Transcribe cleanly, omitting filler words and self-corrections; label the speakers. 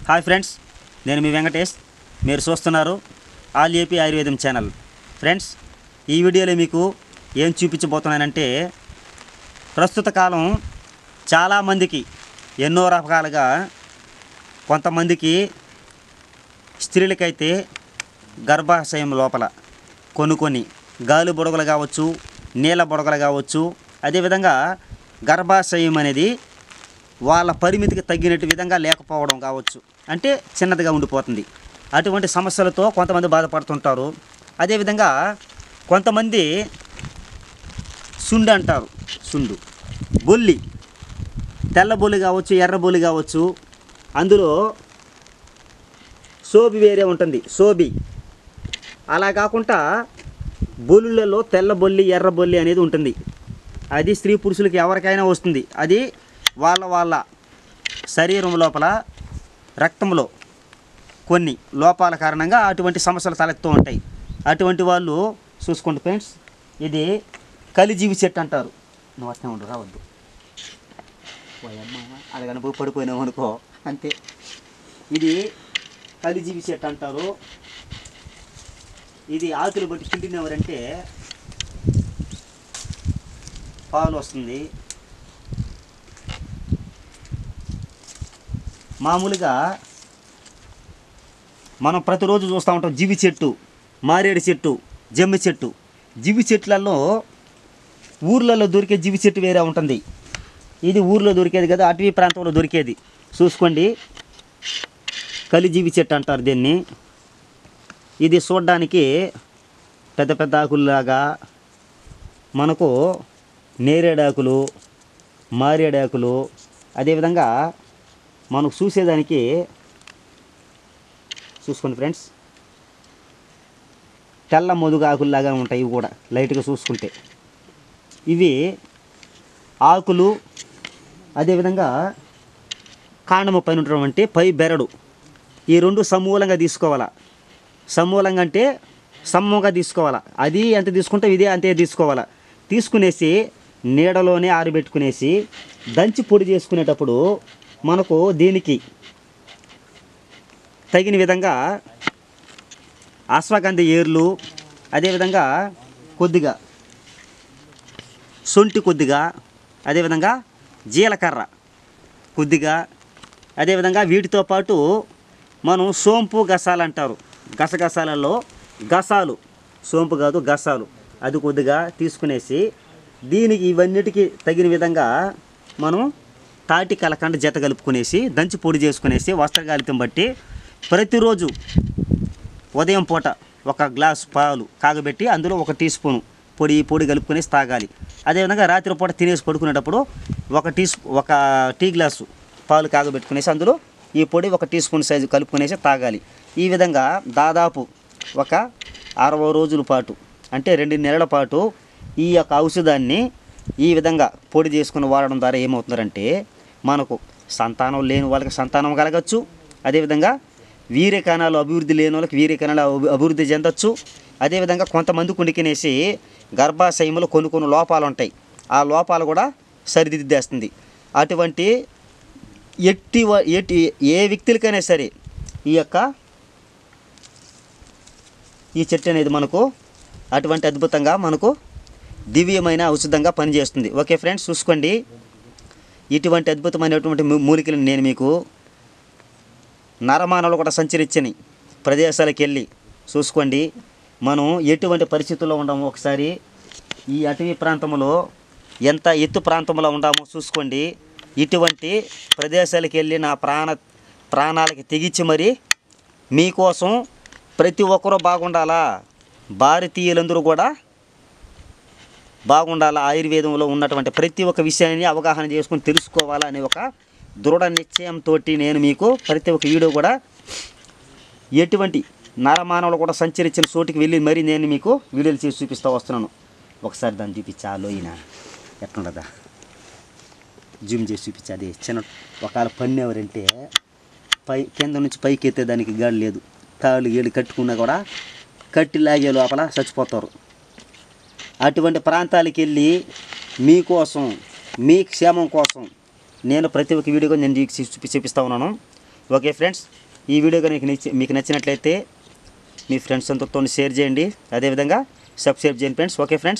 Speaker 1: Hi friends, నేను మీ వెంకటేష్. మీరు చూస్తున్నారు ఆల్ ఏపీ ఆయుర్వేదం ఛానల్. ఫ్రెండ్స్, ఈ వీడియోలో మీకు ఏం చూపించబోతున్నానంటే, ప్రస్తుత కాలం చాలామందికి ఎన్నో రకాలుగా, కొంతమందికి స్త్రీలకైతే గర్భాశయం లోపల కొన్ని గాలి బుడగలు కావచ్చు, నీళ్ళ బుడగలు కావచ్చు, అదేవిధంగా గర్భాశయం అనేది వాళ్ళ పరిమితికి తగ్గినట్టు విధంగా లేకపోవడం కావచ్చు, అంటే చిన్నదిగా ఉండిపోతుంది. అటువంటి సమస్యలతో కొంతమంది బాధపడుతుంటారు. అదేవిధంగా కొంతమంది సుండు అంటారు. సుండు, బొల్లి, తెల్ల బొల్లి కావచ్చు, ఎర్ర బొల్లి కావచ్చు, అందులో సోబి వేరే ఉంటుంది, సోబి. అలా కాకుండా బొల్లులలో తెల్ల బొల్లి, ఎర్ర బొల్లి అనేది ఉంటుంది. అది స్త్రీ పురుషులకి ఎవరికైనా వస్తుంది. అది వాళ్ళ శరీరం లోపల రక్తంలో కొన్ని లోపాల కారణంగా అటువంటి సమస్యలు తలెత్తుతూ ఉంటాయి. అటువంటి వాళ్ళు చూసుకోండి ఫ్రెండ్స్, ఇది కలిజీవి చెట్టు అంటారు. నువ్వు అట్నే ఉండు, రావద్దు. అది కనుక పడిపోయినావు అనుకో అంతే. ఇది కలిజీవి చెట్టు అంటారు. ఇది ఆకులు బట్టి పిండినవరంటే పాలు వస్తుంది. మామూలుగా మనం ప్రతిరోజు చూస్తూ ఉంటాం జివి చెట్టు, మారేడు చెట్టు, జమ్మి చెట్టు. జివి చెట్లలో ఊర్లలో దొరికే జివి చెట్టు వేరే ఉంటుంది. ఇది ఊర్లో దొరికేది కదా, అటవీ ప్రాంతంలో దొరికేది. చూసుకోండి, కలిజీవి చెట్టు అంటారు దీన్ని. ఇది చూడడానికి పెద్ద పెద్ద ఆకుల్లాగా, మనకు నేరేడాకులు, మారేడాకులు, అదేవిధంగా మనకు చూసేదానికి చూసుకోండి ఫ్రెండ్స్, తెల్ల మొదుగు ఆకుల్లాగా ఉంటాయి. ఇవి కూడా లైట్గా చూసుకుంటే ఇవి ఆకులు. అదేవిధంగా కాండము పైన ఉన్నటువంటి పై బెరడు, ఈ రెండు సమూలంగా తీసుకోవాలా. సమూలంగా అంటే సమ్ముగా తీసుకోవాలా. అది ఎంత తీసుకుంటే ఇదే అంతే తీసుకోవాలా. తీసుకునేసి నీడలోనే ఆరబెట్టుకునేసి దంచి పొడి చేసుకునేటప్పుడు మనకు దీనికి తగిన విధంగా అశ్వగంధ ఏర్లు, అదేవిధంగా కొద్దిగా సొంటి, కొద్దిగా అదేవిధంగా జీలకర్ర కొద్దిగా, అదేవిధంగా వీటితో పాటు మనం సోంపు గసాలు అంటారు. గసగసాలలో గసాలు, సోంపు కాదు గసాలు, అది కొద్దిగా తీసుకునేసి దీనికి ఇవన్నిటికీ తగిన విధంగా మనం తాటి కలకండ జత కలుపుకునేసి దంచి పొడి చేసుకునేసి వస్త్రగాలితం బట్టి ప్రతిరోజు ఉదయం పూట ఒక గ్లాసు పాలు కాగబెట్టి అందులో 1 టీ స్పూను పొడి కలుపుకునేసి తాగాలి. అదేవిధంగా రాత్రి పూట తినేసి పడుకునేటప్పుడు ఒక టీ గ్లాసు పాలు కాగబెట్టుకునేసి అందులో ఈ పొడి 1 టీ స్పూన్ సైజు కలుపుకునేసి తాగాలి. ఈ విధంగా దాదాపు ఒక 60 రోజుల పాటు, అంటే 2 నెలల పాటు ఈ యొక్క ఔషధాన్ని ఈ విధంగా పొడి చేసుకుని వాడడం ద్వారా ఏమవుతుందంటే, మనకు సంతానం లేని వాళ్ళకి సంతానం కలగచ్చు. అదేవిధంగా వీర్యకణాలు అభివృద్ధి లేని వాళ్ళకి వీర్యకణాలు అభివృద్ధి చెందొచ్చు. అదేవిధంగా కొంతమంది కుండికినేసి గర్భాశయంలో కొన్ని లోపాలు ఉంటాయి. ఆ లోపాలు కూడా సరిదిద్దేస్తుంది. అటువంటి ఏ వ్యక్తులకైనా సరే ఈ చెట్టు అనేది మనకు అటువంటి అద్భుతంగా మనకు దివ్యమైన ఔషధంగా పనిచేస్తుంది. ఓకే ఫ్రెండ్స్, చూసుకోండి, ఇటువంటి అద్భుతమైనటువంటి మూలికలను నేను మీకు నరమానవులు కూడా సంచరించని ప్రదేశాలకు వెళ్ళి చూసుకోండి. మనం ఎటువంటి పరిస్థితుల్లో ఉన్నామో ఒకసారి ఈ అటవీ ప్రాంతంలో ఎంత ఎత్తు ప్రాంతంలో ఉన్నామో చూసుకోండి. ఇటువంటి ప్రదేశాలకు వెళ్ళి నా ప్రాణాలకి తెగించి మరి మీకోసం ప్రతి ఒక్కరూ బాగుండాలా, భారతీయులందరూ కూడా బాగుండాలా, ఆయుర్వేదంలో ఉన్నటువంటి ప్రతి ఒక్క విషయాన్ని అవగాహన చేసుకుని తెలుసుకోవాలనే ఒక దృఢ నిశ్చయంతో నేను మీకు ప్రతి ఒక్క వీడియో కూడా ఎటువంటి నరమానవులు కూడా సంచరించిన చోటికి వెళ్ళి మరి నేను మీకు వీడియోలు చేసి చూపిస్తూ వస్తున్నాను. ఒకసారి దాన్ని చూపించా, లోయిన ఎట్లుండదా జూమ్ చేసి చూపించా. అది చిన్న ఒకవేళ పన్నెవరంటే కింద నుంచి పైకి ఎత్తేదానికి గాడి లేదు. తాళ్ళు ఏళ్ళు కట్టుకున్నా కూడా కట్టి లాగే లోపల చచ్చిపోతారు. అటువంటి ప్రాంతాలకు వెళ్ళి మీకోసం, మీ క్షేమం కోసం నేను ప్రతి ఒక్క వీడియోగా నేను చూపిస్తూ ఉన్నాను. ఓకే ఫ్రెండ్స్, ఈ వీడియో కనుక మీకు నచ్చినట్లయితే మీ ఫ్రెండ్స్ అంతతో షేర్ చేయండి, అదేవిధంగా సబ్స్క్రైబ్ చేయండి ఫ్రెండ్స్. Okay friends.